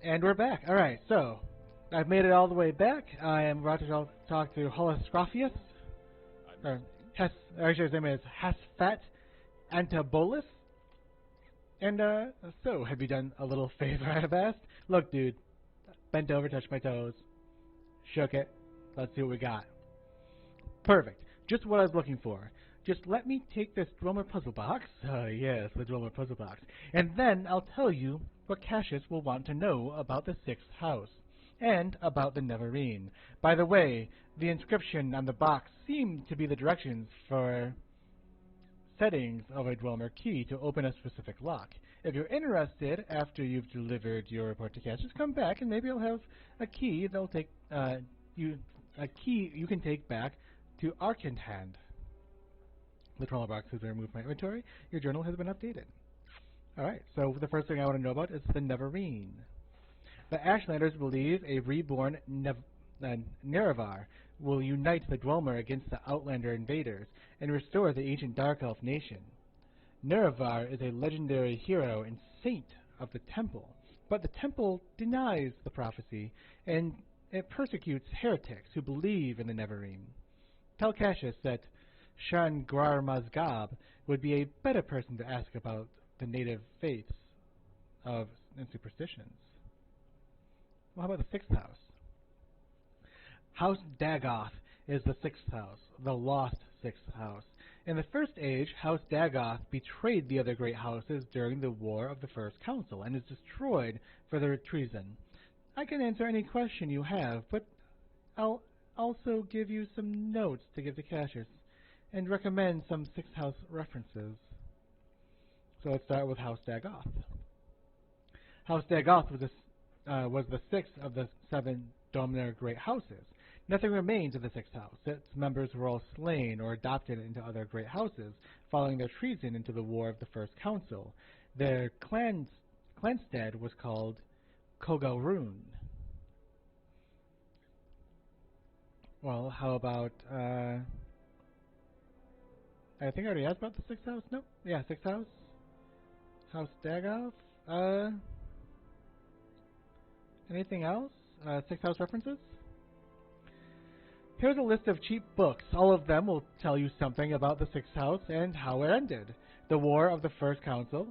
And we're back. Alright, so I've made it all the way back. I am about to talk to Holoscrophius. Or actually his name is Hasfat Antabolus. And so have you done a little favor I've asked? Look dude, bent over, touched my toes, shook it. Let's see what we got. Perfect. Just what I was looking for. Just let me take this Dwemer puzzle box. Yes, the Dwemer puzzle box. And then I'll tell you what Cassius will want to know about the 6th house. And about the Neverine. By the way, the inscription on the box seemed to be the directions for settings of a Dwemer key to open a specific lock. If you're interested, after you've delivered your report to Cassius, come back and maybe I'll have a key that'll take you can take back to Arkenhand. The Dwemer box has been removed from my inventory. Your journal has been updated. Alright, so the first thing I want to know about is the Neverine. The Ashlanders believe a reborn Nerevar will unite the Dwemer against the Outlander invaders and restore the ancient Dark Elf nation. Nerevar is a legendary hero and saint of the Temple, but the Temple denies the prophecy and it persecutes heretics who believe in the Neverine. Tell Cassius that Shangrar Mazgab would be a better person to ask about the native faiths and superstitions. Well, how about the 6th house? House Dagoth is the 6th house, the lost 6th house. In the First Age, House Dagoth betrayed the other great houses during the War of the First Council and is destroyed for their treason. I can answer any question you have, but I'll also give you some notes to give to Cassius and recommend some 6th house references. So let's start with House Dagoth. House Dagoth was the 6th of the 7 Domner great houses. Nothing remains of the 6th house. Its members were all slain or adopted into other great houses following their treason into the War of the First Council. Their clanstead was called Kogalrun. Well, how about I think I already asked about the 6th house. Nope. Yeah, 6th house. House Dagoth. Anything else? 6th house references? Here's a list of cheap books. All of them will tell you something about the 6th house and how it ended. The War of the First Council,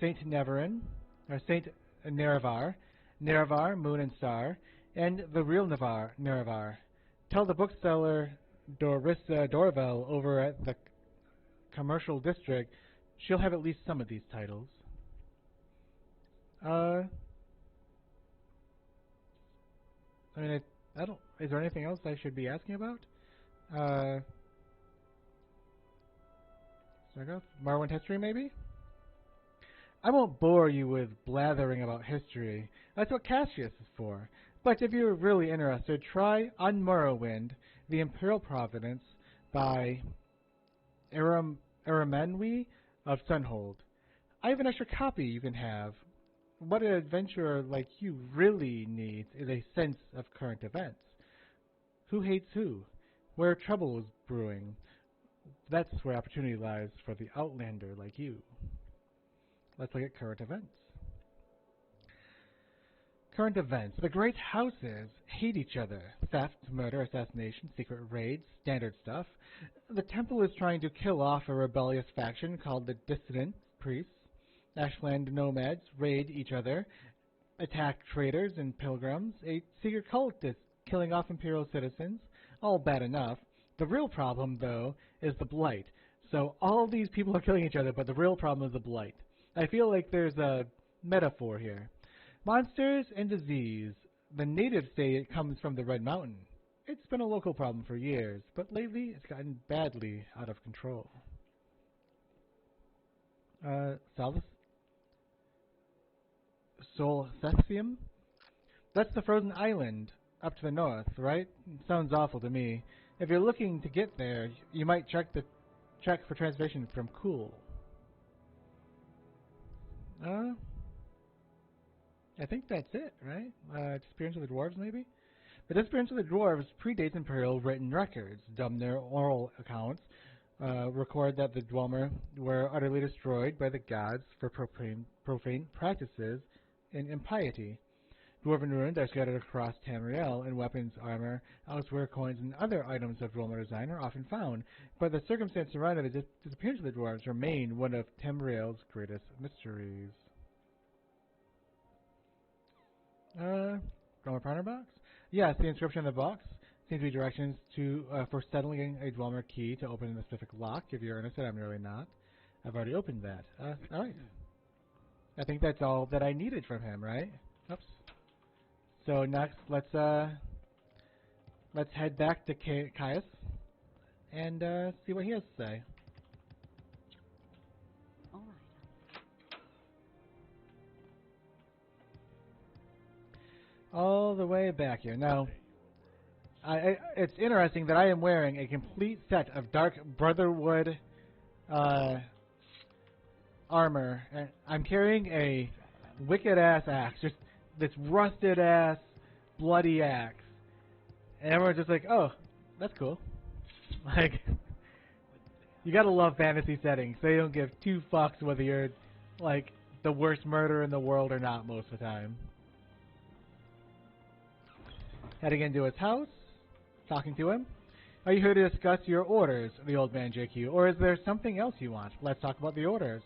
Saint Neverin, or Saint Nerevar, Nerevar, Moon and Star, and the real Nerevar. Tell the bookseller Dorissa Dorvel over at the Commercial District she'll have at least some of these titles. I mean, I don't. Is there anything else I should be asking about? Marrowind history, maybe? I won't bore you with blathering about history. That's what Cassius is for. But if you're really interested, try On Morrowind, The Imperial Providence by Aramenwi of Sunhold. I have an extra copy you can have. What an adventurer like you really needs is a sense of current events. Who hates who? Where trouble is brewing. That's where opportunity lies for the Outlander like you. Let's look at current events. Current events. The great houses hate each other. Theft, murder, assassination, secret raids, standard stuff. The temple is trying to kill off a rebellious faction called the Dissident Priests. Ashland nomads raid each other, attack traders and pilgrims. A secret cult is killing off imperial citizens. All bad enough. The real problem, though, is the blight. So all these people are killing each other, but the real problem is the blight. I feel like there's a metaphor here. Monsters and disease. The natives say it comes from the Red Mountain. It's been a local problem for years, but lately it's gotten badly out of control. Solstheim? That's the frozen island up to the north, right? Sounds awful to me. If you're looking to get there, you might check for translation from Cool. I think that's it, right? Disappearance of the Dwarves, maybe? The disappearance of the Dwarves predates Imperial written records. Domner oral accounts record that the Dwemer were utterly destroyed by the gods for profane practices and impiety. Dwarven runes are scattered across Tamriel in weapons, armor, elsewhere coins, and other items of Dwemer design are often found, but the circumstance surrounding the disappearance of the dwarves remain one of Tamriel's greatest mysteries. Dwemer partner box? Yes, the inscription on the box seems to be directions to for settling a Dwemer key to open a specific lock. If you're interested, I'm really not. I've already opened that. Alright. I think that's all that I needed from him, right? Oops. So next, let's head back to Caius and see what he has to say. All right. All the way back here. Now, it's interesting that I am wearing a complete set of Dark Brotherhood armor. And I'm carrying a wicked-ass axe, just this rusted-ass, bloody axe. And everyone's just like, oh, that's cool. Like, you gotta love fantasy settings. They don't give two fucks whether you're, like, the worst murderer in the world or not most of the time. Heading into his house, talking to him. Are you here to discuss your orders, the old man JQ, or is there something else you want? Let's talk about the orders.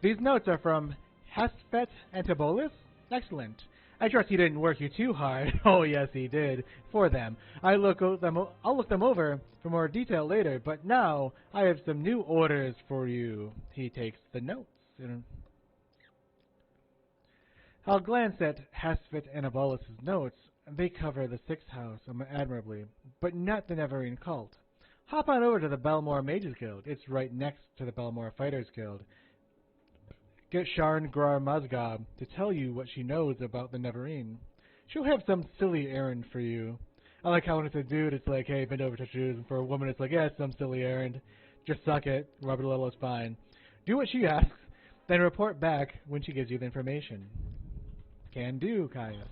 These notes are from Hesfet Antibolus? Excellent. I trust he didn't work you too hard. Oh, yes, he did. For them. I'll look them over for more detail later, but now I have some new orders for you. He takes the notes. I'll glance at Hesfet Antibolus' notes. They cover the Sixth House admirably, but not the Neverine cult. Hop on over to the Belmore Mages Guild. It's right next to the Belmore Fighters Guild. Get Sharn Grar Mazgob to tell you what she knows about the Neverine. She'll have some silly errand for you. I like how when it's a dude, it's like, hey, bend over, touch your shoes. And for a woman, it's like, yeah, some silly errand. Just suck it. Rub it a little, it's fine. Do what she asks, then report back when she gives you the information. Can do, Caius.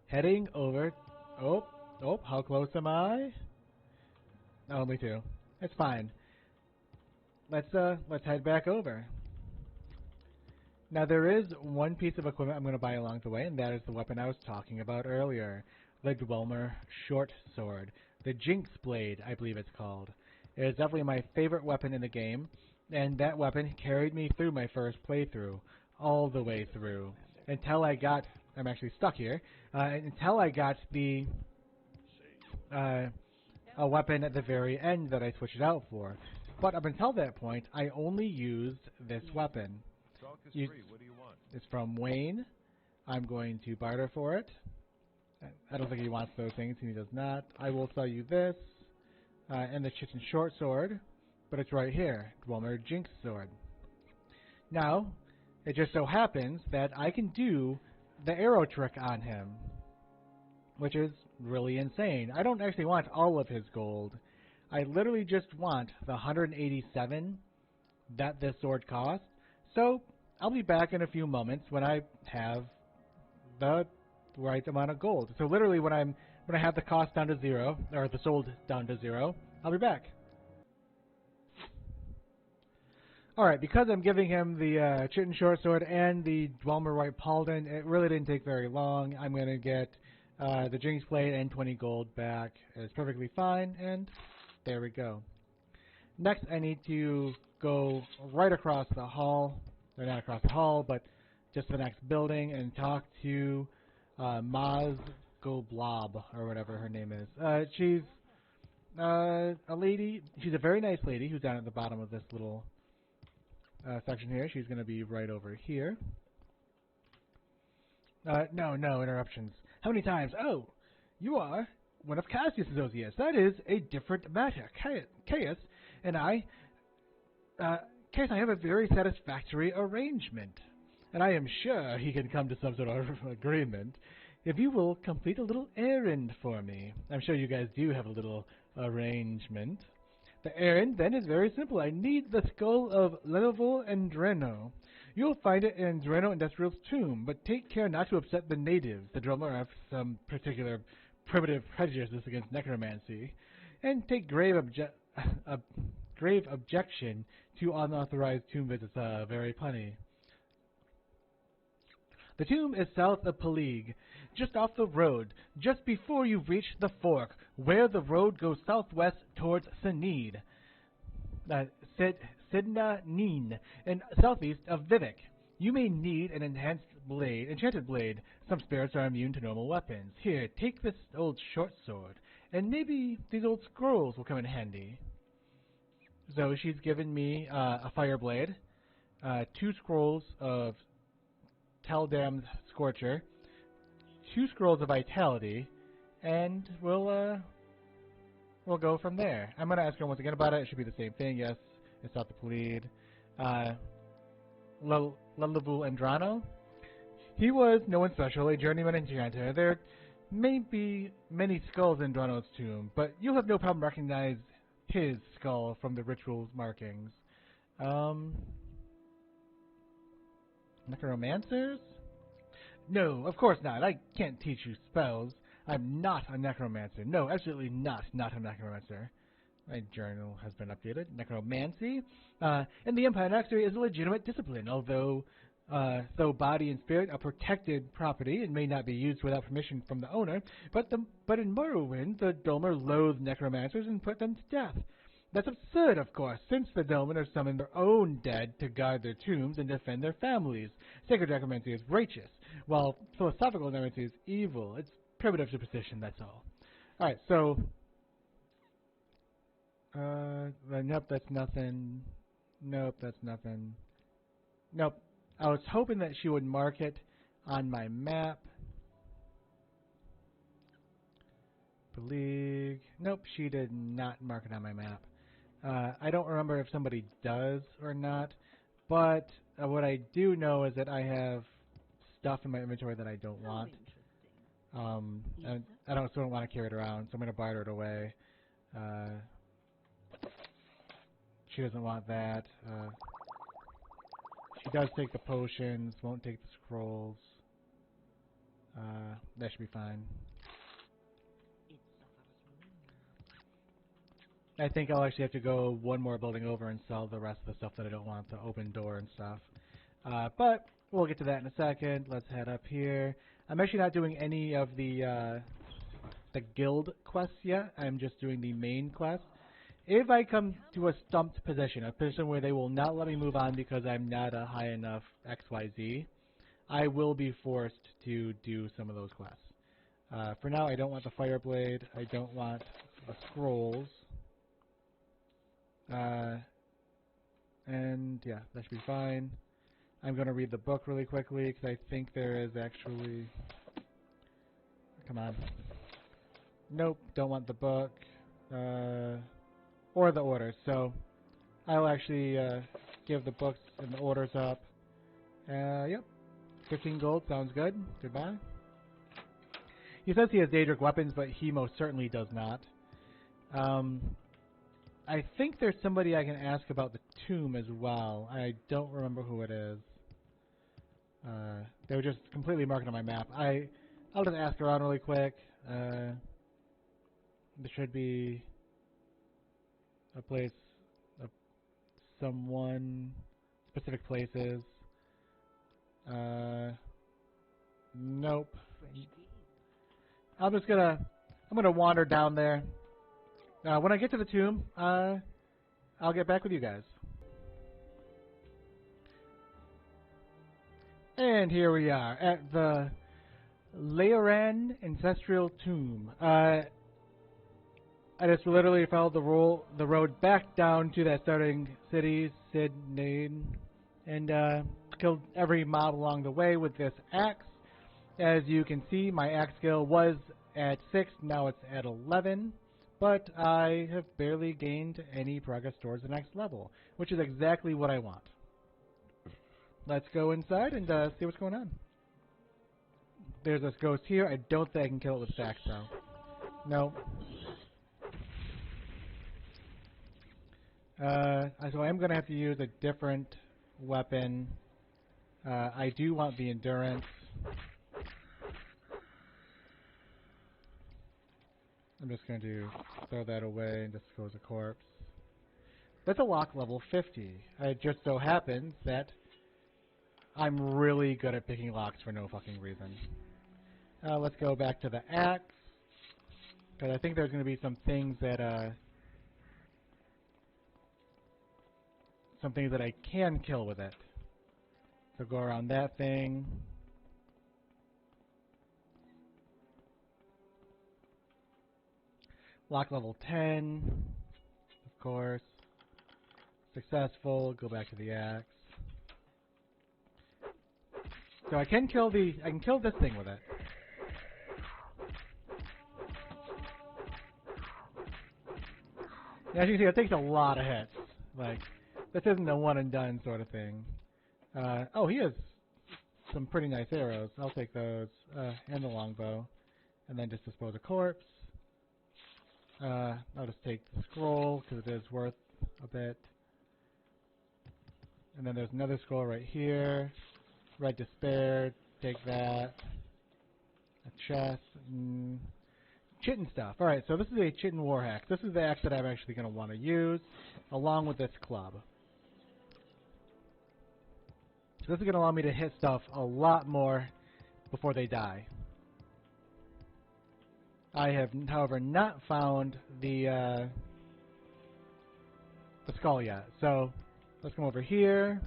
Heading over. Oh, how close am I? Only two. It's fine. Let's head back over. Now there is one piece of equipment I'm going to buy along the way, and that is the weapon I was talking about earlier. The Dwemer Short Sword. The Jinx Blade, I believe it's called. It is definitely my favorite weapon in the game, and that weapon carried me through my first playthrough. All the way through. Until I got... I'm actually stuck here. Until I got the... a weapon at the very end that I switched it out for. But up until that point, I only used this weapon. What do you want? It's from Wayne. I'm going to barter for it. I don't think he wants those things, and he does not. I will sell you this, and the chitin short sword, but it's right here, Dwemer Jinx Sword. Now, it just so happens that I can do the arrow trick on him, which is really insane. I don't actually want all of his gold. I literally just want the 187 that this sword costs. So I'll be back in a few moments when I have the right amount of gold. So literally when I have the cost down to 0, or the sold down to 0, I'll be back. Alright, because I'm giving him the Chitin Short Sword and the Dwemer White Pauldron, it really didn't take very long. I'm going to get the Jinx Blade and 20 gold back. It's perfectly fine, and there we go. Next, I need to go right across the hall, or not across the hall, but just the next building, and talk to Maz Goblob, or whatever her name is. She's a lady, she's a very nice lady who's down at the bottom of this little section here. She's going to be right over here. No interruptions. How many times? Oh, you are one of Cassius' associates. That is a different matter. Caius and I have a very satisfactory arrangement, and I am sure he can come to some sort of agreement if you will complete a little errand for me. I'm sure you guys do have a little arrangement. The errand, then, is very simple. I need the skull of Lenovo and Dreno. You'll find it in Dreno Industrial's tomb, but take care not to upset the natives. The Dwemer have some particular primitive prejudices against necromancy, and take grave objection to unauthorized tomb visits, very plenty. The tomb is south of Peleg, just off the road, just before you reach the fork, where the road goes southwest towards Sinid, Sidna Neen, and southeast of Vivek. You may need an enchanted blade. Some spirits are immune to normal weapons. Here, take this old short sword, and maybe these old scrolls will come in handy. So she's given me a fire blade, 2 scrolls of Teldam's Scorcher, 2 scrolls of Vitality, and we'll go from there. I'm gonna ask her once again about it. It should be the same thing. Yes, it's not the plead. Lullabu Andrano. He was no one special, a journeyman enchanter. There may be many skulls in Drano's tomb, but you'll have no problem recognizing his skull from the ritual's markings. Necromancers? No, of course not. I can't teach you spells. I'm not a necromancer. No, absolutely not a necromancer. My journal has been updated. Necromancy in the Empire Necessary is a legitimate discipline, although though body and spirit are protected property and may not be used without permission from the owner, but in Morrowind, the Dolmer loathed necromancers and put them to death. That's absurd, of course, since the Dolmen are summoned their own dead to guard their tombs and defend their families. Sacred necromancy is righteous, while philosophical necromancy is evil. It's primitive superstition, that's all. Alright, so nope, that's nothing. Nope, that's nothing. Nope. I was hoping that she would mark it on my map. League. Nope, she did not mark it on my map. I don't remember if somebody does or not, but what I do know is that I have stuff in my inventory that I don't want. I don't want to carry it around, so I'm going to barter it away. She doesn't want that. She does take the potions, won't take the scrolls. That should be fine. I think I'll actually have to go one more building over and sell the rest of the stuff that I don't want, the open door and stuff. But we'll get to that in a second. Let's head up here. I'm actually not doing any of the guild quests yet. I'm just doing the main quest. If I come to a stumped position, a position where they will not let me move on because I'm not a high enough XYZ, I will be forced to do some of those quests. For now, I don't want the Fireblade. I don't want the scrolls. And yeah, that should be fine. I'm going to read the book really quickly because I think there is actually... Come on. Nope, don't want the book. Or the orders. So I'll actually give the books and the orders up. Yep. 15 gold, sounds good. Goodbye. He says he has Daedric weapons, but he most certainly does not. I think there's somebody I can ask about the tomb as well. I don't remember who it is. They were just completely marked on my map. I'll just ask around really quick. There should be a place, someone, specific places. Nope. I'm gonna wander down there. When I get to the tomb, I'll get back with you guys. And here we are at the Leoran Ancestral Tomb. I just literally followed the road back down to that starting city, Sidnade, and killed every mob along the way with this axe. As you can see, my axe skill was at 6, now it's at 11. But I have barely gained any progress towards the next level, which is exactly what I want. Let's go inside and see what's going on. There's this ghost here. I don't think I can kill it with stacks, though. No. So I'm going to have to use a different weapon. I do want the endurance. I'm just going to throw that away and dispose of corpse. That's a lock level 50. It just so happens that I'm really good at picking locks for no fucking reason. Let's go back to the axe. Because I think there's going to be some things that I can kill with it. So go around that thing. Lock level 10. Of course. Successful. Go back to the axe. So I can kill this thing with it. As you can see, it takes a lot of hits. Like, this isn't a one and done sort of thing. Oh, he has some pretty nice arrows. I'll take those. And the longbow. And then just dispose of corpse. I'll just take the scroll, because it is worth a bit. And then there's another scroll right here. Red Despair. Take that. A chest. Chitin stuff. Alright, so this is a chitin war axe. This is the axe that I'm actually going to want to use, along with this club. So this is going to allow me to hit stuff a lot more before they die. I have, however, not found the skull yet. So let's come over here.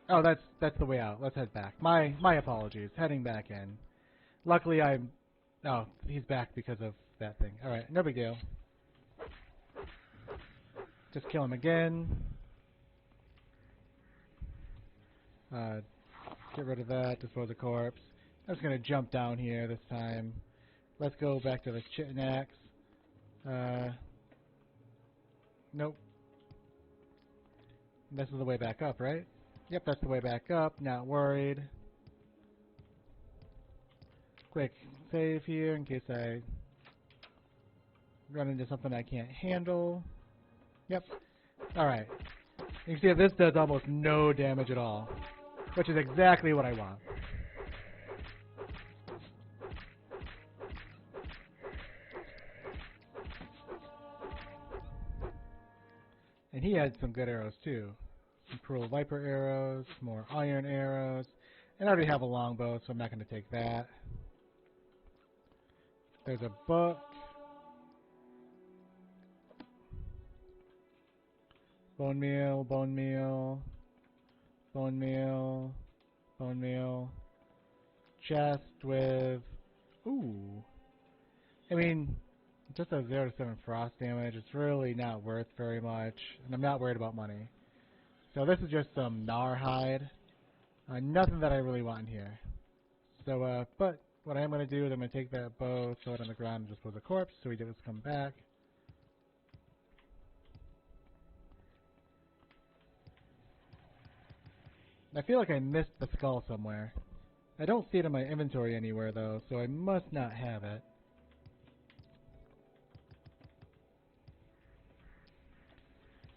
Oh, that's the way out. Let's head back. My apologies. Heading back in. Luckily, oh, he's back because of that thing. Alright, no big deal. Just kill him again. Get rid of that. Dispose of corpse. I'm just going to jump down here this time. Let's go back to the chitin axe. Nope. This is the way back up, right? Yep, that's the way back up. Not worried. Quick save here in case I run into something I can't handle. Yep. Alright. You can see that this does almost no damage at all, which is exactly what I want. And he had some good arrows too. Some Pearl Viper arrows, more iron arrows. And I already have a longbow, so I'm not going to take that. There's a book. Bone meal, bone meal, bone meal, bone meal. Chest with... Ooh. I mean, just a 0 to 7 frost damage. It's really not worth very much. And I'm not worried about money. So this is just some gnar hide. Nothing that I really want in here. So, but what I am going to do is I'm going to take that bow, throw it on the ground, and dispose of corpse, so he doesn't come back. I feel like I missed the skull somewhere. I don't see it in my inventory anywhere, though, so I must not have it.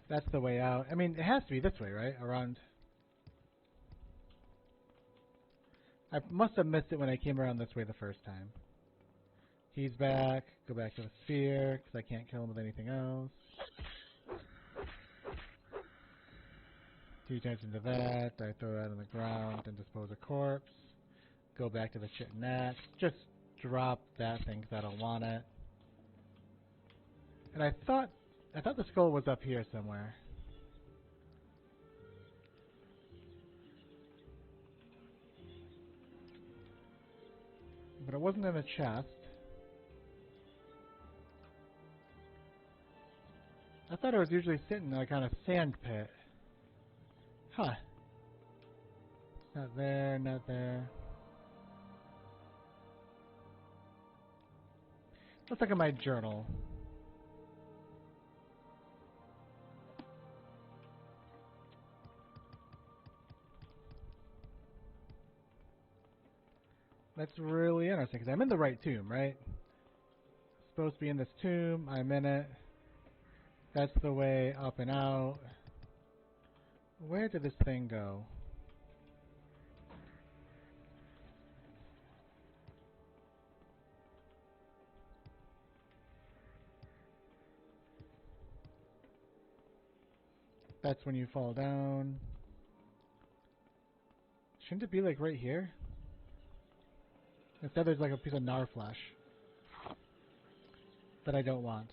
That's the way out. I mean, it has to be this way, right? Around... I must have missed it when I came around this way the first time. He's back. Go back to the sphere, because I can't kill him with anything else. 2 turns into that. I throw that on the ground and dispose of corpse. Go back to the chitin axe. Just drop that thing, because I don't want it. And I thought the skull was up here somewhere. But it wasn't in a chest. I thought it was usually sitting like on a sand pit. Huh. Not there, not there. Let's look at my journal. That's really interesting, because I'm in the right tomb, right? Supposed to be in this tomb. I'm in it. That's the way up and out. Where did this thing go? That's when you fall down. Shouldn't it be like right here? Instead there's like a piece of Nar flesh that I don't want.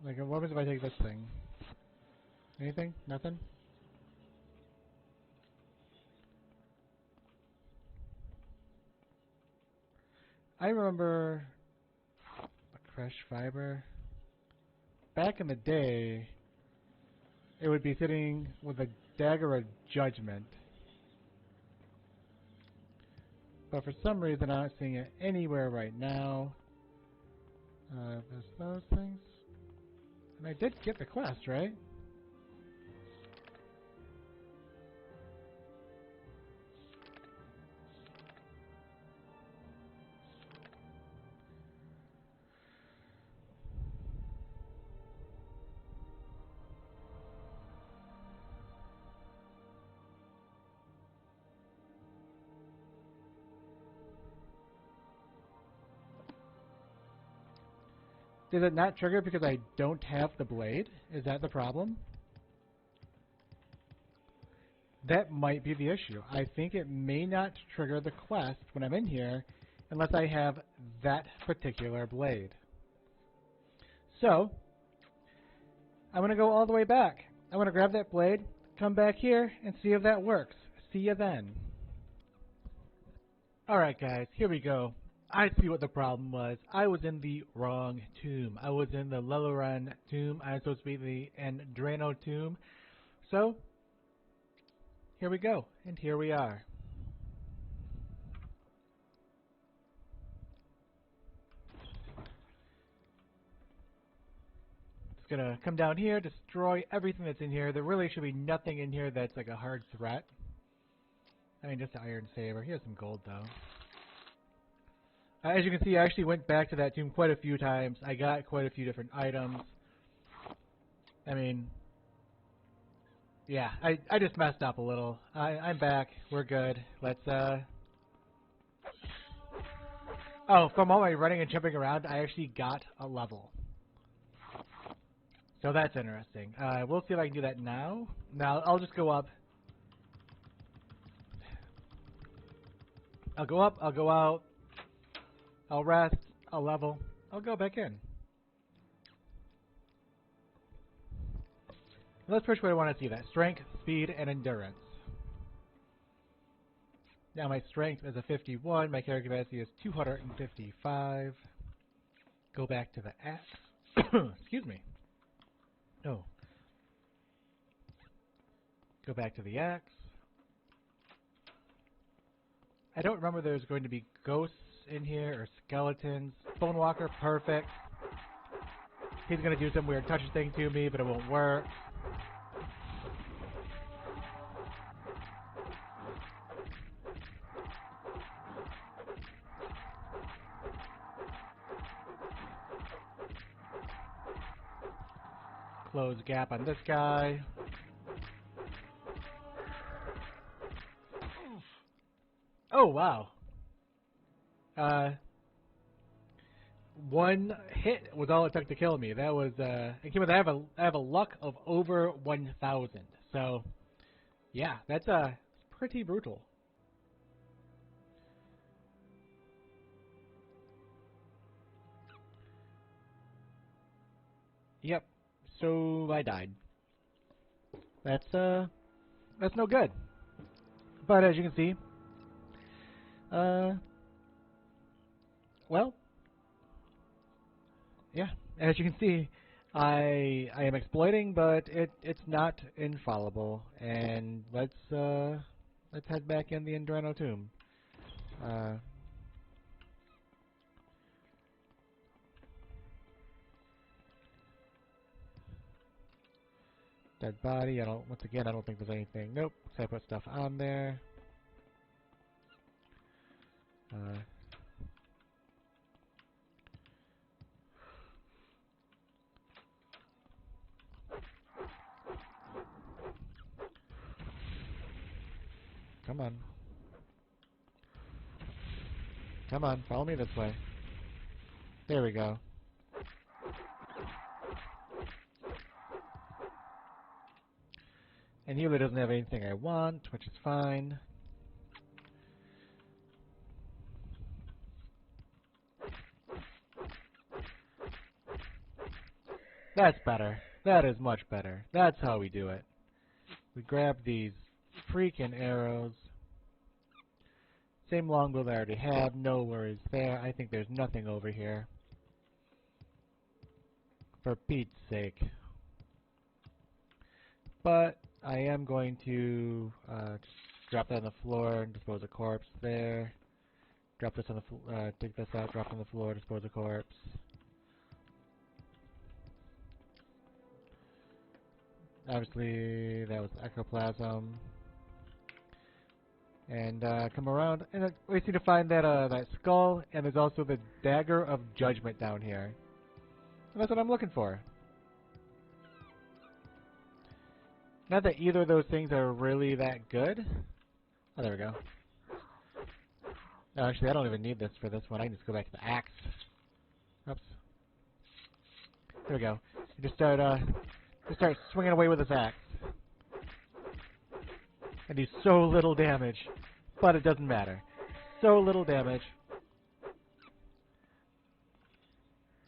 Like, what happens if I take this thing? Anything? Nothing? I remember a crushed fiber. Back in the day, it would be sitting with a dagger of judgment. But for some reason, I'm not seeing it anywhere right now. There's those things. And I did get the quest, right? Did it not trigger because I don't have the blade? Is that the problem? That might be the issue. I think it may not trigger the quest when I'm in here unless I have that particular blade. So, I'm going to go all the way back. I'm going to grab that blade, come back here, and see if that works. See you then. Alright guys, here we go. I see what the problem was. I was in the wrong tomb. I was in the Leloran tomb. I was supposed to be the Andrano tomb. So, here we go. And here we are. Just gonna come down here, destroy everything that's in here. There really should be nothing in here that's like a hard threat. I mean, just an iron saber. Here's some gold though. As you can see, I actually went back to that tomb quite a few times. I got quite a few different items. I mean, yeah, I just messed up a little. I'm back. We're good. Let's, Oh, from all my running and jumping around, I actually got a level. So that's interesting. We'll see if I can do that now. Now, I'll just go up. I'll go up, I'll go out. I'll rest, I'll level, I'll go back in. Let's push what I want to see that. Strength, speed, and endurance. Now my strength is a 51, my character capacity is 255. Go back to the axe. Excuse me. Oh. Go back to the axe. I don't remember there's going to be ghosts in here or skeletons. Bonewalker, perfect. He's going to do some weird touchy thing to me, but it won't work. Close gap on this guy. Oh, wow. One hit was all it took to kill me. That was, it came with, I have a luck of over 1,000. So, yeah, that's, pretty brutal. Yep. So, I died. That's no good. But as you can see, well, yeah, as you can see, I am exploiting, but it's not infallible. And let's head back in the Andrano tomb. Dead body. Once again, I don't think there's anything. Nope. So I put stuff on there. Come on. Come on, follow me this way. There we go. And he really doesn't have anything I want, which is fine. That's better. That is much better. That's how we do it. We grab these freaking arrows. Same longbow that I already have. No worries there. I think there's nothing over here. For Pete's sake. But I am going to just drop that on the floor and dispose of corpse there. Drop this on the floor. Take this out, drop it on the floor, dispose of corpse. Obviously, that was ectoplasm. And come around, and we need to find that that skull, and there's also the dagger of judgment down here. And that's what I'm looking for. Not that either of those things are really that good. Oh, there we go. No, actually, I don't even need this for this one. I can just go back to the axe. Oops. There we go. You just start swinging away with this axe. And do so little damage. But it doesn't matter. So little damage.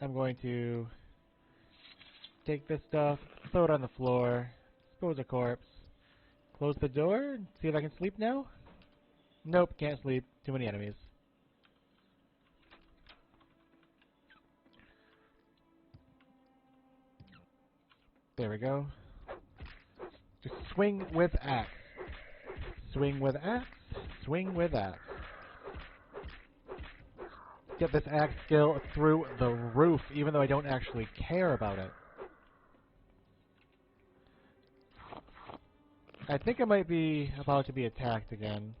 I'm going to take this stuff, throw it on the floor, dispose of corpse, close the door, and see if I can sleep now. Nope, can't sleep. Too many enemies. There we go. Just swing with axe. Swing with axe. Swing with axe. Get this axe skill through the roof, even though I don't actually care about it. I think I might be about to be attacked again.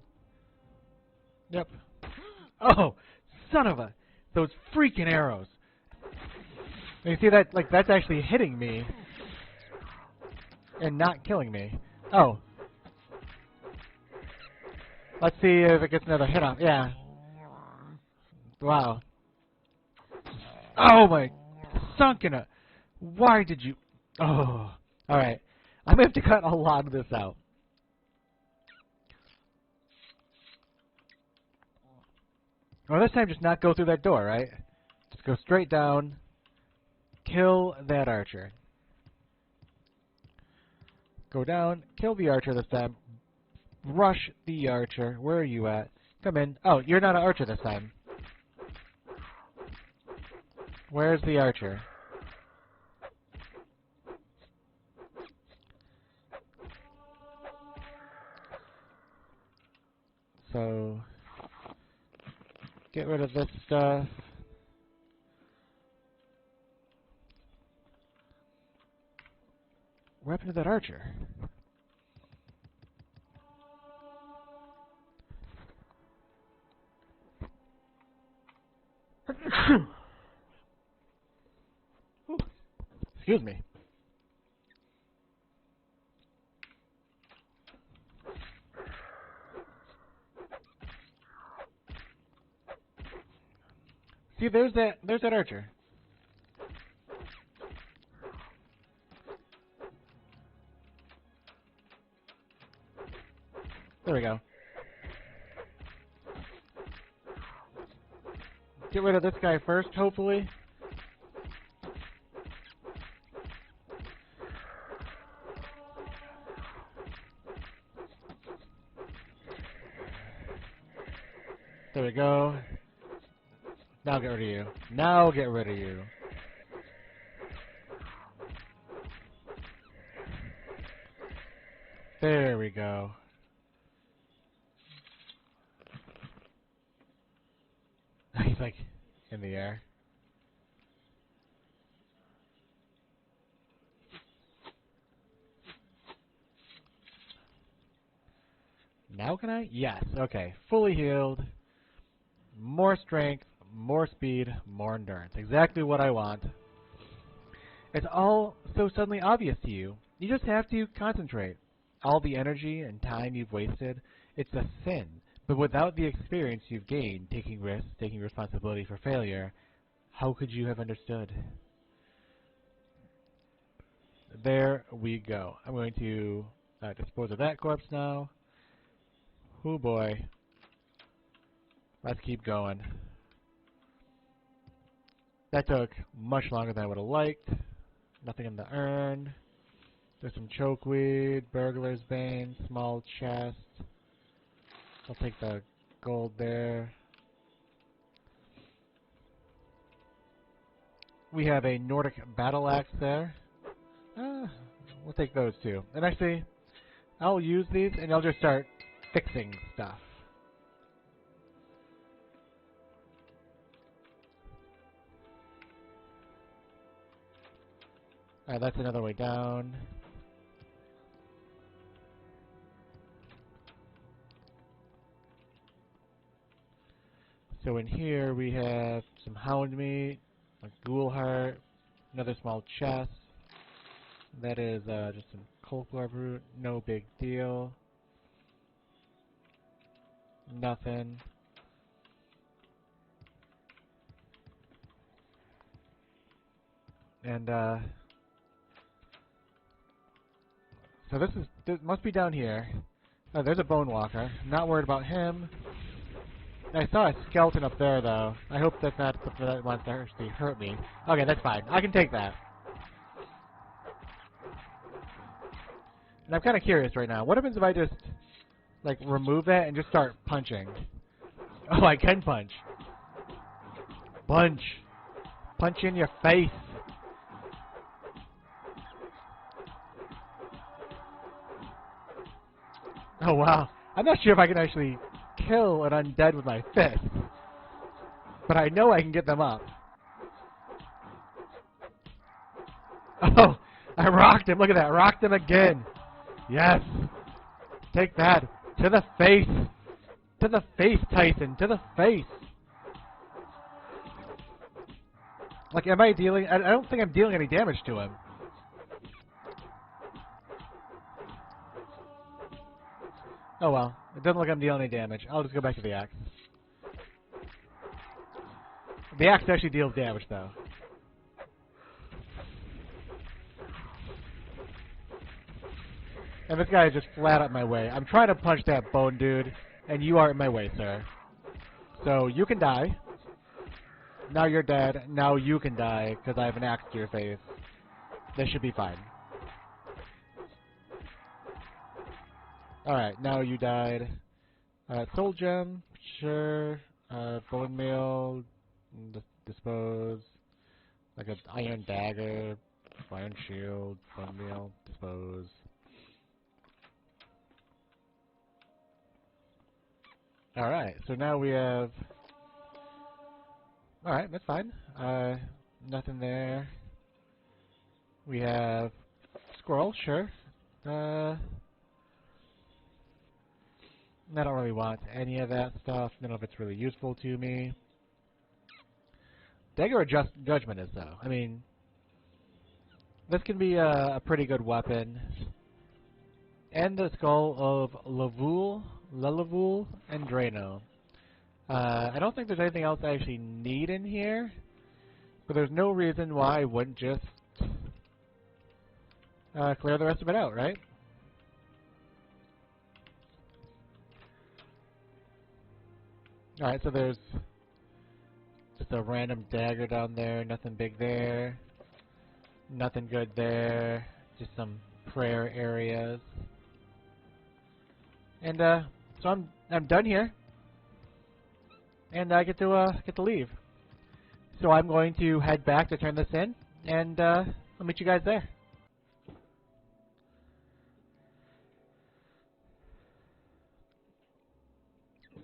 Yep. Oh, son of a... Those freaking arrows. And you see that? Like, that's actually hitting me. And not killing me. Oh. Let's see if it gets another hit off. Yeah. Wow. Oh my... Sunk in a... Why did you... Oh. Alright. I'm going to have to cut a lot of this out. Well, this time just not go through that door, right? Just go straight down. Kill that archer. Go down. Kill the archer this time. Rush the archer. Where are you at? Come in. Oh, you're not an archer this time. Where's the archer? So, get rid of this stuff. What happened to that archer? Ooh, excuse me. See, there's that archer. There we go. Get rid of this guy first, hopefully. There we go. Now get rid of you. Now get rid of you. There we go. He's like in the air. Now can I? Yes. Okay. Fully healed. More strength, more speed, more endurance. Exactly what I want. It's all so suddenly obvious to you. You just have to concentrate. All the energy and time you've wasted, it's a sin. But without the experience you've gained, taking risks, taking responsibility for failure, how could you have understood? There we go. I'm going to Dispose of that corpse now. Oh boy. Let's keep going. That took much longer than I would have liked. Nothing in the urn. There's some chokeweed, burglar's bane, small chest. I'll take the gold there. We have a Nordic battle axe there. We'll take those two. And actually, I'll use these and I'll just start fixing stuff. Alright, that's another way down. So in here we have some hound meat, a ghoul heart, another small chest. That is just some coleslaw root, no big deal. Nothing. And so this must be down here. Oh, there's a bone walker. I'm not worried about him. I saw a skeleton up there, though. I hope that's not something that wants to actually hurt me. Okay, that's fine. I can take that. And I'm kind of curious right now. What happens if I just, like, remove that and just start punching? Oh, I can punch. Punch. Punch in your face. Oh, wow. I'm not sure if I can actually kill an undead with my fist. But I know I can get them up. Oh, I rocked him. Look at that. Rocked him again. Yes. Take that. To the face. To the face, Tyson. To the face. Like, am I dealing... I don't think I'm dealing any damage to him. Oh well. It doesn't look like I'm dealing any damage. I'll just go back to the axe. The axe actually deals damage, though. And this guy is just flat up my way. I'm trying to punch that bone dude, and you are in my way, sir. So, you can die. Now you're dead. Now you can die, because I have an axe to your face. This should be fine. Alright, now you died. Soul gem, sure. Bone meal, dispose. Like an iron dagger, iron shield, bone meal, dispose. Alright, so now we have... Alright, that's fine. Nothing there. We have... Squirrel, sure. I don't really want any of that stuff. None of it's really useful to me. Dagger of Judgment is, though. I mean, this can be a pretty good weapon. And the skull of Lelavul, and Drano. I don't think there's anything else I actually need in here, but there's no reason why I wouldn't just clear the rest of it out, right? Alright, so there's just a random dagger down there, nothing big there, nothing good there, just some prayer areas. And so I'm done here, and I get to leave. So I'm going to head back to turn this in, and I'll meet you guys there.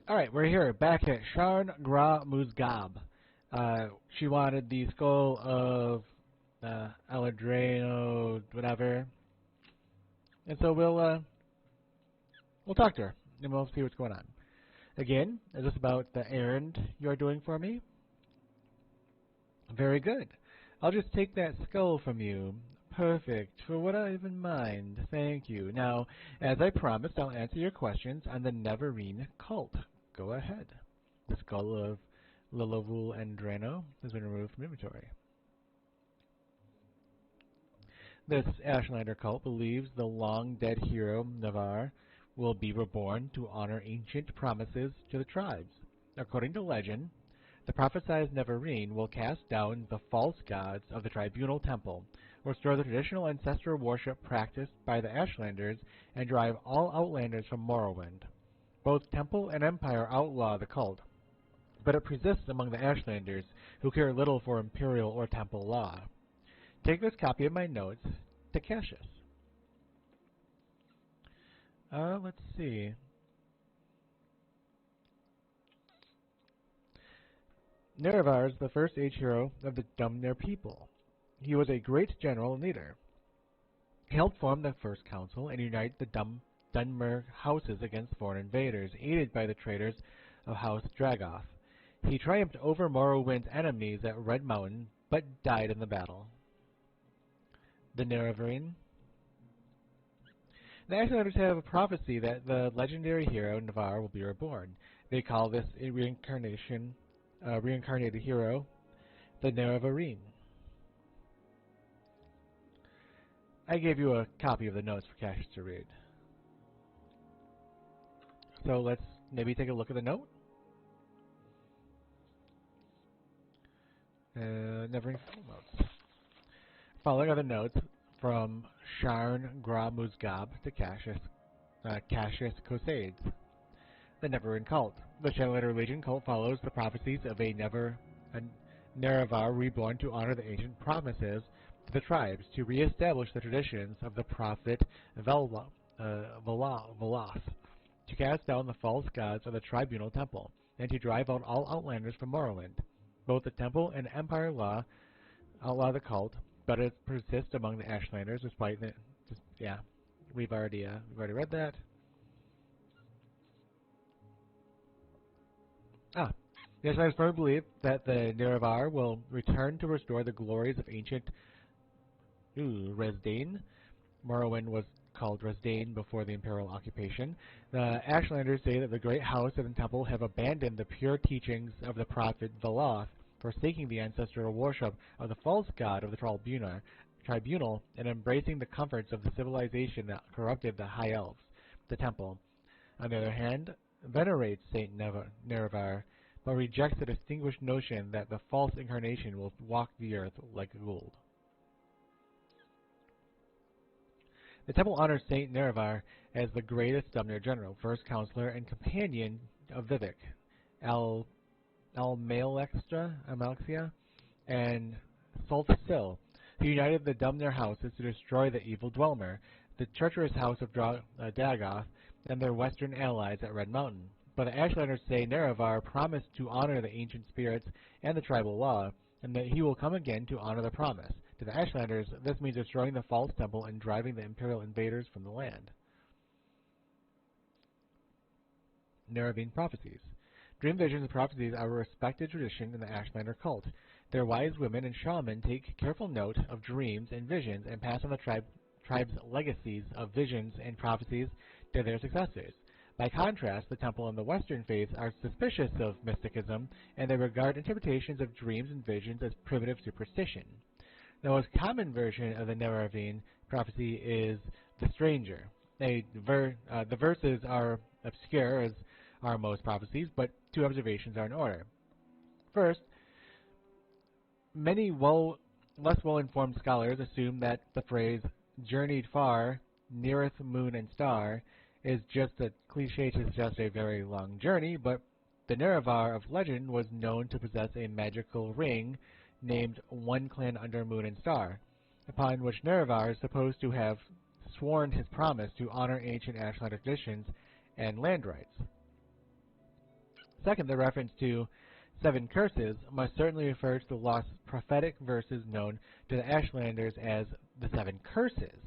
Alright, we're here, back at Sharn Gra Muzgab. She wanted the skull of Aladrano, whatever. And so we'll talk to her, and we'll see what's going on. Again, is this about the errand you're doing for me? Very good. I'll just take that skull from you. Perfect. For what I have in mind. Thank you. Now, as I promised, I'll answer your questions on the Neverine cult. Go ahead. The skull of Lelavul and Drano has been removed from inventory. This Ashlander cult believes the long-dead hero Navarre will be reborn to honor ancient promises to the tribes. According to legend, the prophesied Nevarine will cast down the false gods of the Tribunal Temple, restore the traditional ancestral worship practiced by the Ashlanders, and drive all outlanders from Morrowind. Both Temple and Empire outlaw the cult, but it persists among the Ashlanders, who care little for Imperial or Temple law. Take this copy of my notes to Cassius. Let's see. Nerevar is the first age hero of the Dumnir people. He was a great general and leader. He helped form the First Council and unite the Dunmer houses against foreign invaders, aided by the traders of House Dragoth. He triumphed over Morrowind's enemies at Red Mountain, but died in the battle. The Nerevarine. The Ashlanders have a prophecy that the legendary hero Navarre will be reborn. They call this a reincarnated hero the Nerevarine. I gave you a copy of the notes for Cassius to read. So let's maybe take a look at the note. Never notes. Following are the notes from Sharn Gra Muzgab to Cassius Kosades. The Nevarine cult. The Shadowlander Legion cult follows the prophecies of a Nerevar reborn to honor the ancient promises to the tribes, to re-establish the traditions of the prophet Veloth, to cast down the false gods of the Tribunal Temple, and to drive out all outlanders from Morrowind. Both the Temple and Empire outlaw the cult, but it persists among the Ashlanders despite the... we've already read that. The Ashlanders firmly believe that the Nerevar will return to restore the glories of ancient Resdain. Morrowind was called Resdain before the Imperial occupation. The Ashlanders say that the Great House and the Temple have abandoned the pure teachings of the prophet Veloth, forsaking the ancestral worship of the false god of the Tribunal, and embracing the comforts of the civilization that corrupted the High Elves. The Temple, on the other hand, venerates Saint Nerevar, but rejects the distinguished notion that the false incarnation will walk the earth like gold. The Temple honors Saint Nerevar as the greatest Dumnir general, first counselor, and companion of Vivek, Amalexia, and Sultasil, who united the Dumnir houses to destroy the evil Dwelmer, the treacherous house of Dagoth, and their western allies at Red Mountain. But the Ashlanders say Nerevar promised to honor the ancient spirits and the tribal law, and that he will come again to honor the promise. To the Ashlanders, this means destroying the false temple and driving the Imperial invaders from the land. Nerevarine prophecies. Dream visions and prophecies are a respected tradition in the Ashlander cult. Their wise women and shaman take careful note of dreams and visions and pass on the tribe's legacies of visions and prophecies to their successors. By contrast, the Temple and the Western faiths are suspicious of mysticism, and they regard interpretations of dreams and visions as primitive superstition. The most common version of the Nerevarine prophecy is the Stranger. The verses are obscure, as are most prophecies, but two observations are in order. First, many less well-informed scholars assume that the phrase "journeyed far, neareth moon and star" is just a cliche to suggest a very long journey, but the Nerevar of legend was known to possess a magical ring named One Clan Under Moon and Star, upon which Nerevar is supposed to have sworn his promise to honor ancient Ashlander traditions and land rights. Second, the reference to 7 curses must certainly refer to the lost prophetic verses known to the Ashlanders as the 7 curses.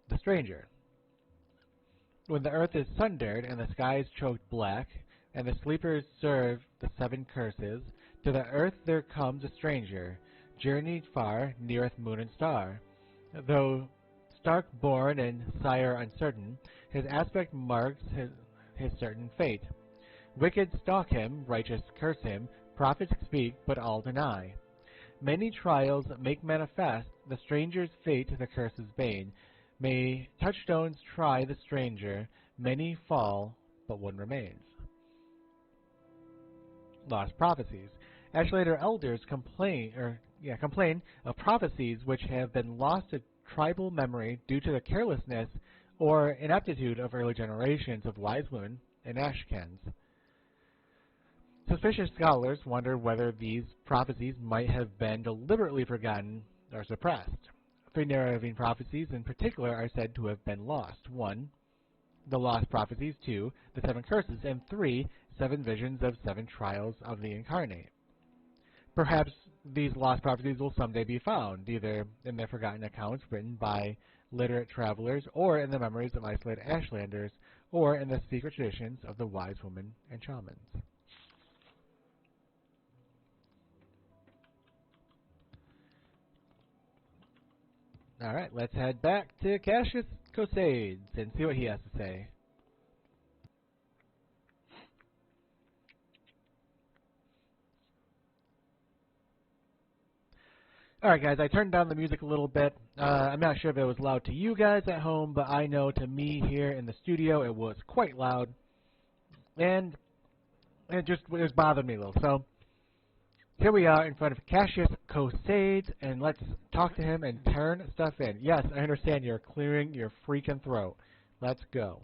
The Stranger. When the earth is sundered and the skies choked black, and the sleepers serve the 7 curses, to the earth there comes a stranger, journeyed far, neareth moon and star. Though stark-born and sire uncertain, his aspect marks his certain fate. Wicked stalk him, righteous curse him, prophets speak, but all deny. Many trials make manifest the stranger's fate, the curse's bane. May touchstones try the stranger, many fall, but one remains. Lost prophecies. Ashelander elders complain of prophecies which have been lost to tribal memory due to the carelessness or ineptitude of early generations of wise women and Ashkens. Suspicious scholars wonder whether these prophecies might have been deliberately forgotten or suppressed. 3 Nerevarine prophecies in particular are said to have been lost. 1. The lost prophecies. 2. The 7 curses. And 3. 7 visions of 7 trials of the incarnate. Perhaps these lost prophecies will someday be found, either in the forgotten accounts written by literate travelers, or in the memories of isolated Ashlanders, or in the secret traditions of the wise women and shamans. Alright, let's head back to Cassius Cosades and see what he has to say. Alright guys, I turned down the music a little bit. I'm not sure if it was loud to you guys at home, but I know to me here in the studio it was quite loud. And it was bothering me a little. So, here we are in front of Cassius Cosades, and let's talk to him and turn stuff in. Yes, I understand you're clearing your freaking throat. Let's go.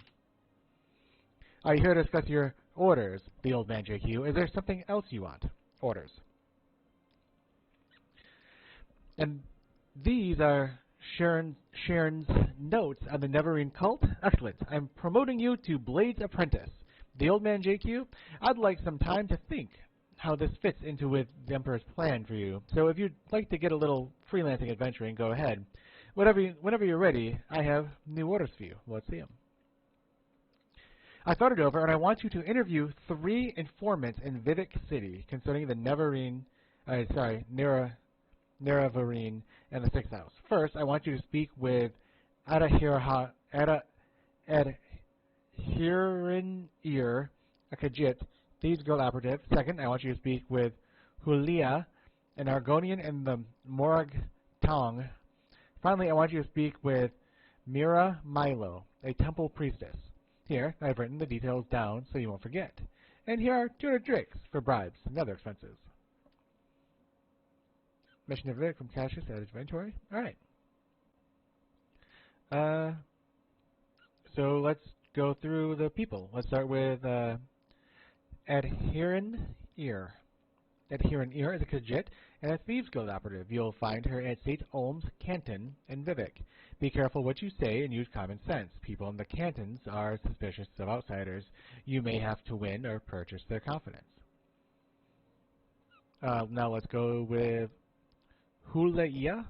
Are you here to discuss your orders, the old man JQ? Is there something else you want? Orders. And these are Sharon's notes on the Neverine cult. Excellent. I'm promoting you to Blade's apprentice. The old man JQ, I'd like some time to think how this fits into with the Emperor's plan for you. So if you'd like to get a little freelancing adventuring, go ahead. Whenever you're ready, I have new orders for you. Let's see them. I thought it over, and I want you to interview 3 informants in Vivek City concerning the Nerevarine and the 6th house. First, I want you to speak with Adhirinir, a Khajiit, Thieves Guild operative. Second, I want you to speak with Hulia, an Argonian in the Morag Tong. Finally, I want you to speak with Mira Milo, a temple priestess. Here, I've written the details down so you won't forget. And here are 200 drakes for bribes and other expenses. Mission of Vic from Cassius at his inventory. Alright. So let's go through the people. Let's start with Adhirinir. Adhirinir is a Khajiit and a Thieves Guild operative. You'll find her at St. Olm's Canton in Vivek. Be careful what you say and use common sense. People in the cantons are suspicious of outsiders. You may have to win or purchase their confidence. Now let's go with Hulia.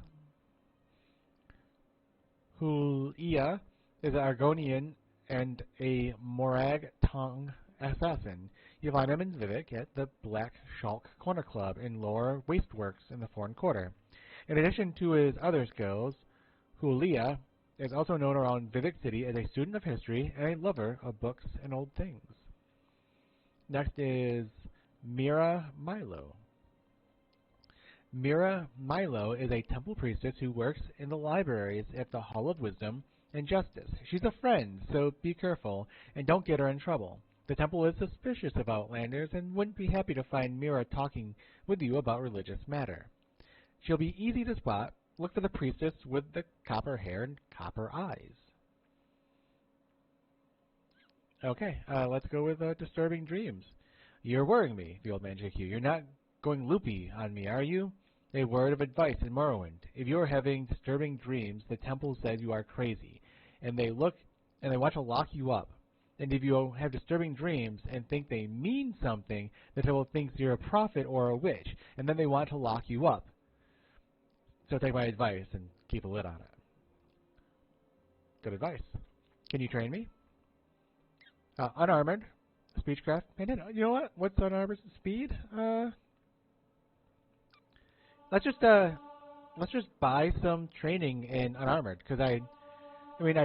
Hulia is an Argonian and a Morag Tong assassin. You find him in Vivek at the Black Shulk Corner Club in Lower Wasteworks in the Foreign Quarter. In addition to his other skills, Hulia is also known around Vivek City as a student of history and a lover of books and old things. Next is Mira Milo. Mira Milo is a temple priestess who works in the libraries at the Hall of Wisdom and Justice. She's a friend, so be careful and don't get her in trouble. The temple is suspicious of Outlanders and wouldn't be happy to find Mira talking with you about religious matter. She'll be easy to spot. Look for the priestess with the copper hair and copper eyes. Okay, let's go with Disturbing Dreams. You're worrying me, the old man JQ. You're not going loopy on me, are you? A word of advice in Morrowind. If you're having disturbing dreams, the temple says you are crazy, and they want to lock you up. And if you have disturbing dreams and think they mean something, the temple thinks you're a prophet or a witch, and then they want to lock you up. So take my advice and keep a lid on it. Good advice. Can you train me? Unarmored. Speechcraft. And then, you know what? What's unarmored speed? Let's just buy some training in unarmored, because I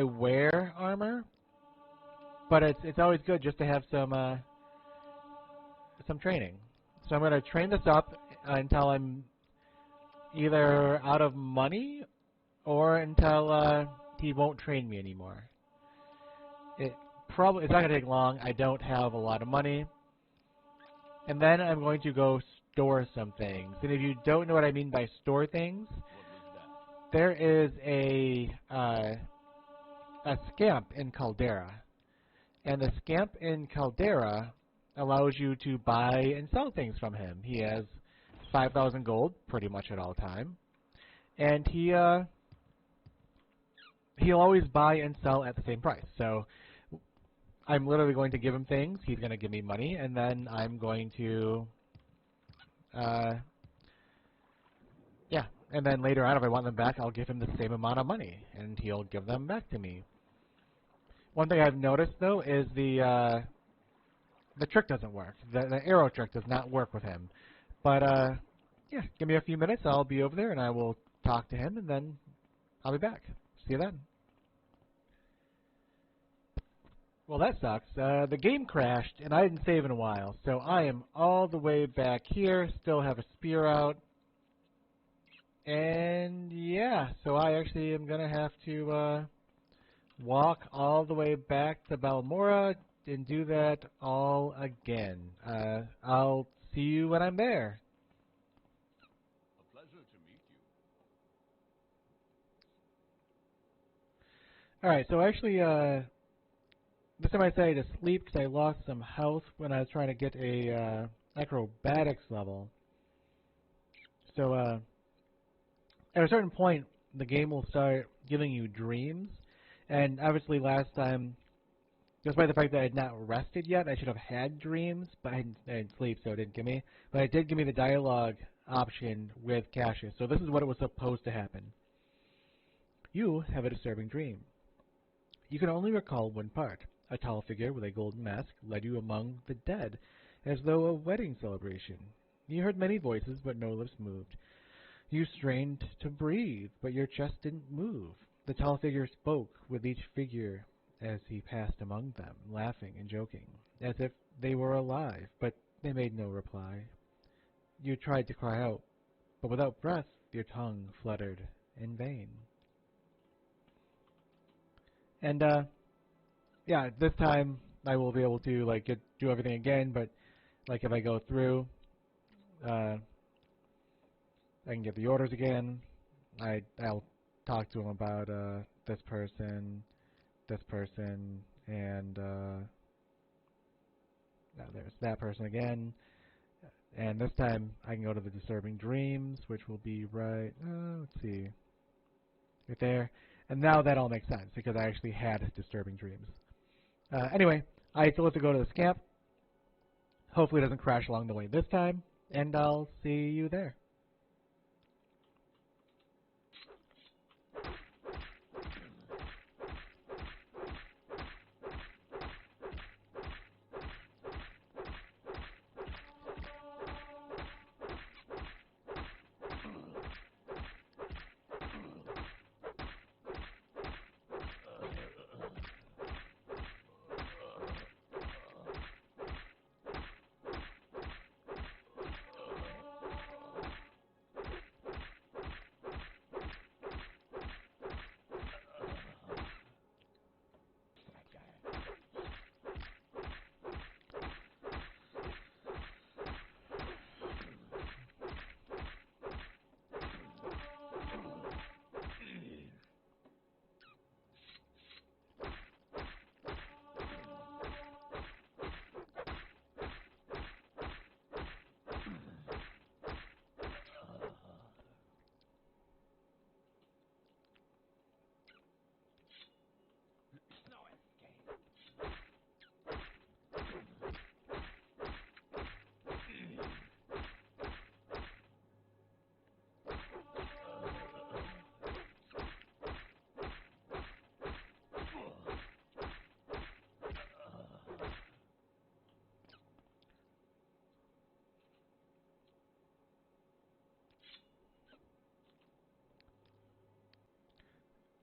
wear armor, but it's always good just to have some training. So I'm going to train this up until I'm either out of money or until he won't train me anymore. It's not going to take long. I don't have a lot of money. And then I'm going to go store some things. And if you don't know what I mean by store things, there is a scamp in Caldera. And the scamp in Caldera allows you to buy and sell things from him. He has 5,000 gold pretty much at all time. And he'll always buy and sell at the same price. So I'm literally going to give him things, he's going to give me money, and then I'm going to, and then later on if I want them back, I'll give him the same amount of money, and he'll give them back to me. One thing I've noticed, though, is the trick doesn't work. The arrow trick does not work with him. But, yeah, give me a few minutes, I'll be over there, and I will talk to him, and then I'll be back. See you then. Well, that sucks. The game crashed, and I didn't save in a while, so I am all the way back here, still have a spear out. And, yeah, so I actually am going to have to walk all the way back to Balmora and do that all again. I'll see you when I'm there. A pleasure to meet you. Alright, so actually, this time I decided to sleep because I lost some health when I was trying to get a acrobatics level. So at a certain point, the game will start giving you dreams. And obviously last time, despite the fact that I had not rested yet, I should have had dreams, but I didn't sleep, so it didn't give me. But it did give me the dialogue option with Cassius. So this is what it was supposed to happen. You have a disturbing dream. You can only recall one part. A tall figure with a golden mask led you among the dead, as though a wedding celebration. You heard many voices, but no lips moved. You strained to breathe, but your chest didn't move. The tall figure spoke with each figure as he passed among them, laughing and joking, as if they were alive, but they made no reply. You tried to cry out, but without breath, your tongue fluttered in vain. And, yeah, this time I will be able to, like, do everything again, but, like, if I go through, I can get the orders again. I'll talk to him about, this person, and, there's that person again. And this time I can go to the disturbing dreams, which will be right, let's see, right there. And now that all makes sense, because I actually had disturbing dreams. Anyway, I still have to go to the scamp. Hopefully it doesn't crash along the way this time, and I'll see you there.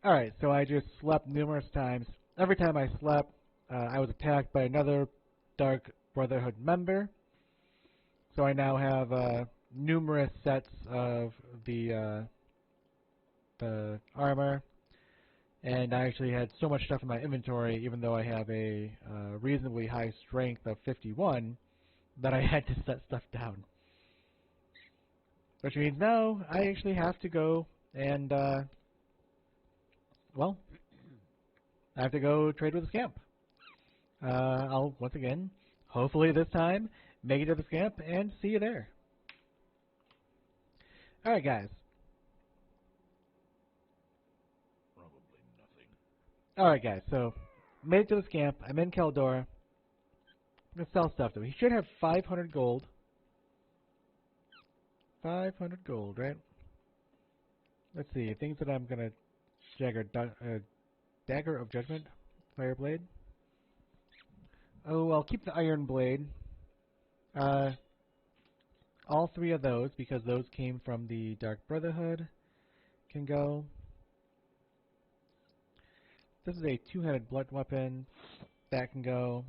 Alright, so I just slept numerous times. Every time I slept, I was attacked by another Dark Brotherhood member. So I now have numerous sets of the armor, and I actually had so much stuff in my inventory, even though I have a reasonably high strength of 51, that I had to set stuff down. Which means now I actually have to go and, well, I have to go trade with the scamp. I'll, once again, hopefully this time, make it to the scamp and see you there. Alright, guys. Probably nothing. Alright, guys, so, made it to the scamp. I'm in Keldor. I'm going to sell stuff to him. He should have 500 gold. 500 gold, right? Let's see, things that I'm going to... Dagger of Judgment, Fire Blade. Oh, I'll keep the Iron Blade. All three of those, because those came from the Dark Brotherhood, can go. This is a two-headed blood weapon. That can go.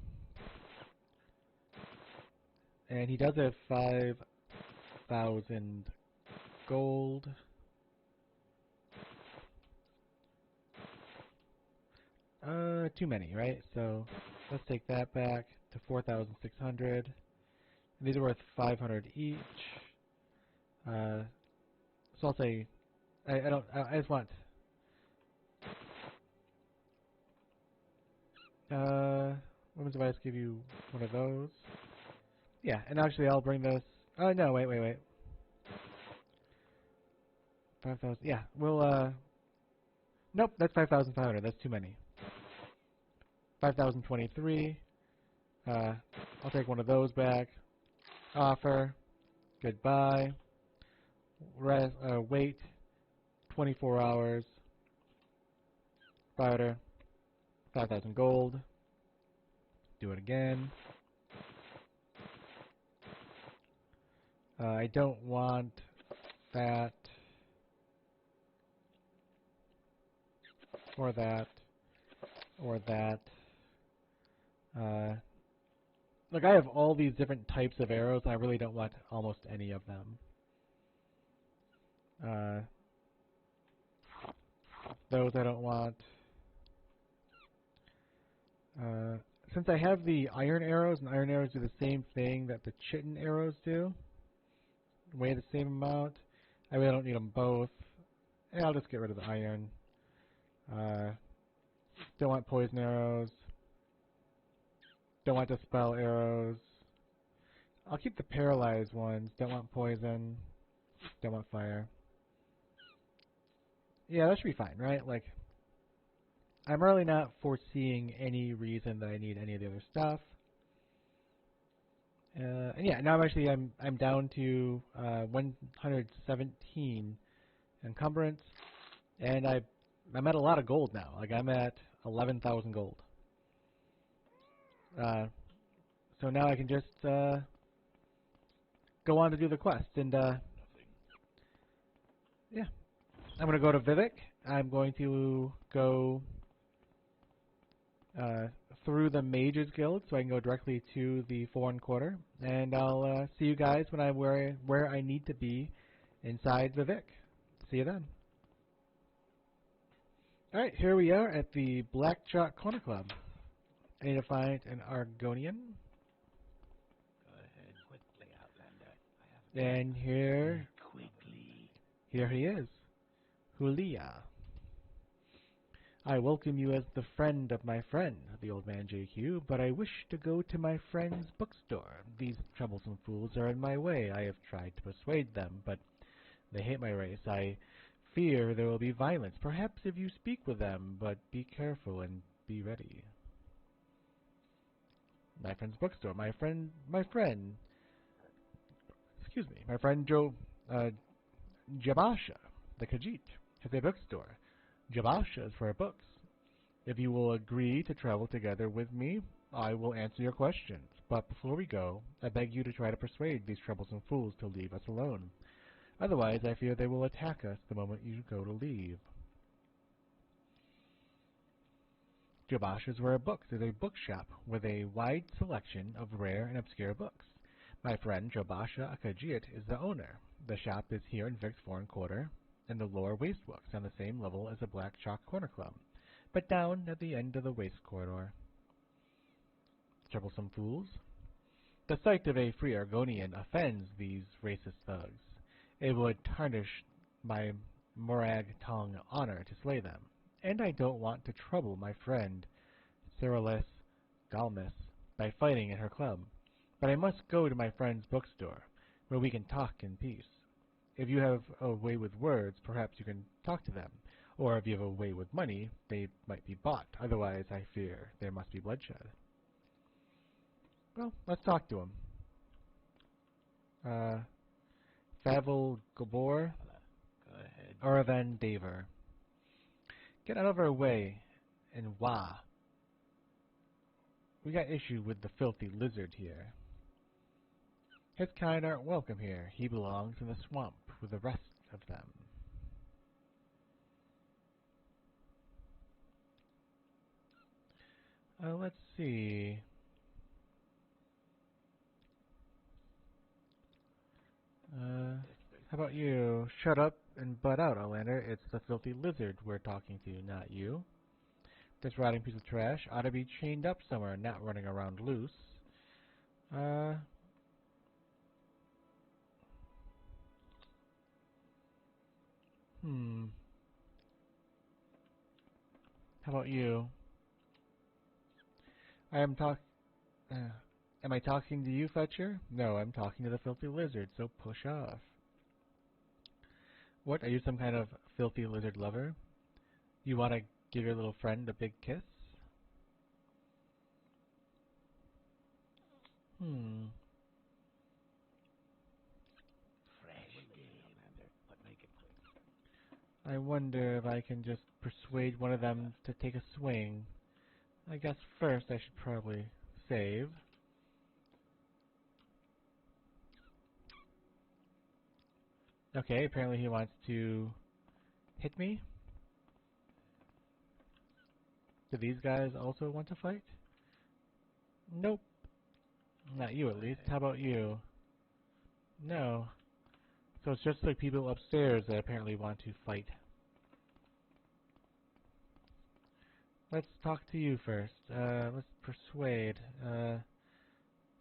And he does have 5,000 gold. Too many, right? So let's take that back to 4,600. These are worth 500 each. So I'll say, I just want, Women's Advice give you one of those. Yeah, and actually I'll bring this, oh no, wait. 5,000, yeah, we'll, nope, that's 5,500, that's too many. 5,023, I'll take one of those back. Offer, goodbye. Wait, 24 hours. Barter, 5,000 gold. Do it again. I don't want that. Or that. Or that. Look, I have all these different types of arrows. I really don't want almost any of them. Those I don't want. Since I have the iron arrows, and iron arrows do the same thing that the chitin arrows do, weigh the same amount, I really don't need them both. And I'll just get rid of the iron. Don't want poison arrows. Don't want dispel arrows. I'll keep the paralyzed ones. Don't want poison. Don't want fire. Yeah, that should be fine, right? Like, I'm really not foreseeing any reason that I need any of the other stuff. And yeah, now I'm down to 117 encumbrance, and I'm at a lot of gold now. Like, I'm at 11,000 gold. So now I can just go on to do the quest, and yeah, I'm going to go to Vivek. I'm going to go through the Mages Guild, so I can go directly to the Foreign Quarter, and I'll see you guys when I'm where I need to be inside Vivek. See you then. Alright, here we are at the Black Chalk Corner Club. I need to find an Argonian. Go ahead quickly, Outlander. And here he is, Hulia. I welcome you as the friend of my friend, the old man JQ, but I wish to go to my friend's bookstore. These troublesome fools are in my way. I have tried to persuade them, but they hate my race. I fear there will be violence. Perhaps if you speak with them, but be careful and be ready. My friend's bookstore. My friend, excuse me, my friend Jabasha, the Khajiit, has a bookstore. Jabasha is for books. If you will agree to travel together with me, I will answer your questions. But before we go, I beg you to try to persuade these troublesome fools to leave us alone. Otherwise, I fear they will attack us the moment you go to leave. Jabasha's Rare Books is a bookshop with a wide selection of rare and obscure books. My friend Jobasha Akajiat is the owner. The shop is here in Vic's Foreign Quarter, in the lower waste works, on the same level as the Black Chalk Corner Club, but down at the end of the waste corridor. Troublesome fools. The sight of a free Argonian offends these racist thugs. It would tarnish my Morag Tong honor to slay them, and I don't want to trouble my friend Cyrilis Galmus by fighting at her club. But I must go to my friend's bookstore, where we can talk in peace. If you have a way with words, perhaps you can talk to them. Or if you have a way with money, they might be bought. Otherwise, I fear there must be bloodshed. Well, let's talk to him. Favel Gabor, Go ahead. Aravan Daver. Get out of our way, and wah. We got issue with the filthy lizard here. His kind aren't welcome here. He belongs in the swamp with the rest of them. Let's see. How about you? Shut up and butt out, Outlander. It's the filthy lizard we're talking to, not you. This rotting piece of trash ought to be chained up somewhere, not running around loose. How about you? Am I talking to you, Fetcher? No, I'm talking to the filthy lizard, so push off. What, are you some kind of filthy lizard lover? You want to give your little friend a big kiss? Fresh game, but make it quick. I wonder if I can just persuade one of them to take a swing. I guess first I should probably save. Okay, apparently he wants to hit me. Do these guys also want to fight? Nope. Not you, at least. How about you? No. So it's just like people upstairs that apparently want to fight. Let's talk to you first. Let's persuade.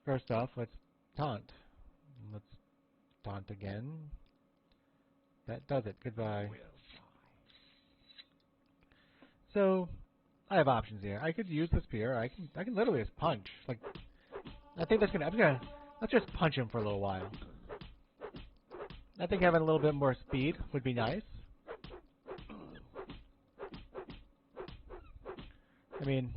First off, let's taunt. Let's taunt again. That does it. Goodbye. So, I have options here. I could use the spear. I can literally just punch. Like, I think that's gonna. Let's just punch him for a little while. I think having a little bit more speed would be nice. I mean,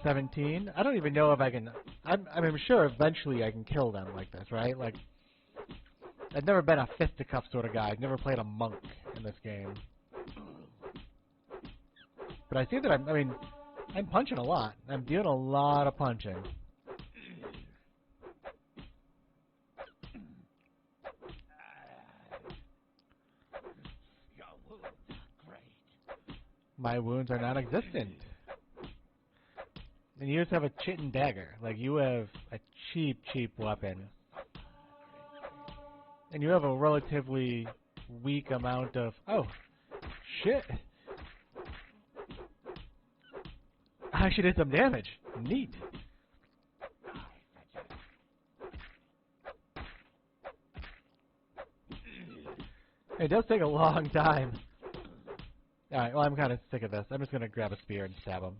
17. I don't even know if I can. I'm sure eventually I can kill them like this, right? Like, I've never been a fisticuff sort of guy. I've never played a monk in this game. But I see that I'm punching a lot. I'm doing a lot of punching. Your wounds are great. My wounds are non-existent. And you just have a chitin dagger. Like, you have a cheap weapon. And you have a relatively weak amount of... Oh, shit. I actually did some damage. Neat. It does take a long time. Alright, well, I'm kind of sick of this. I'm just going to grab a spear and stab him.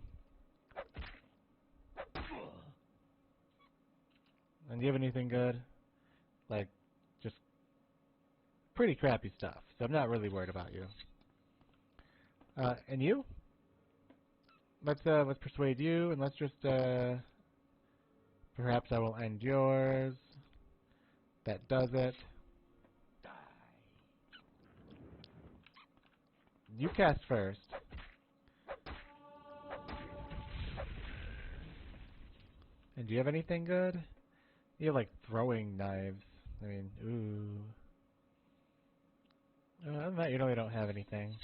And do you have anything good? Like, just pretty crappy stuff. So I'm not really worried about you. And you? Let's persuade you, and let's just, perhaps I will end yours. That does it. You cast first. And do you have anything good? You have, like, throwing knives. I mean, ooh. Other than that, you really don't have anything.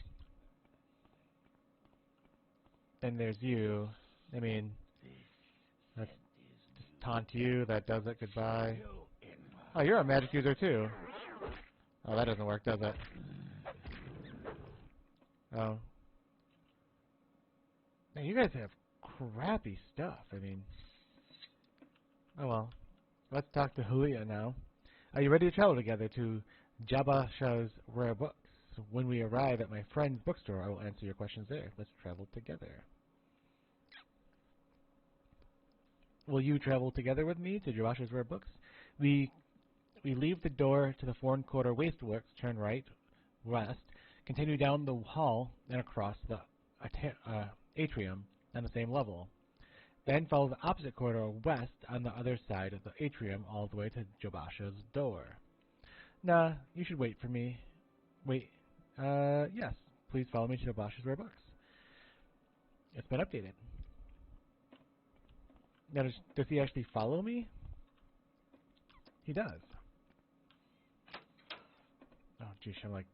Then there's you. I mean, let's just taunt you. That does it. Goodbye. You in Oh, you're a magic user too. Oh, that doesn't work, does it? Oh. Man, you guys have crappy stuff. I mean, oh well. Let's talk to Hulia now. Are you ready to travel together to Jabba Shah's Rare Books? When we arrive at my friend's bookstore, I will answer your questions there. Let's travel together. Will you travel together with me to Jabba Rare Books? We leave the door to the foreign quarter wasteworks, turn right, west, continue down the hall and across the atrium on the same level. Then follow the opposite corridor west on the other side of the atrium all the way to Jabasha's door. Nah, you should wait for me. Wait, yes. Please follow me to Jabasha's Rare Books. It's been updated. Now, does he actually follow me? He does. Oh, geez, I'm like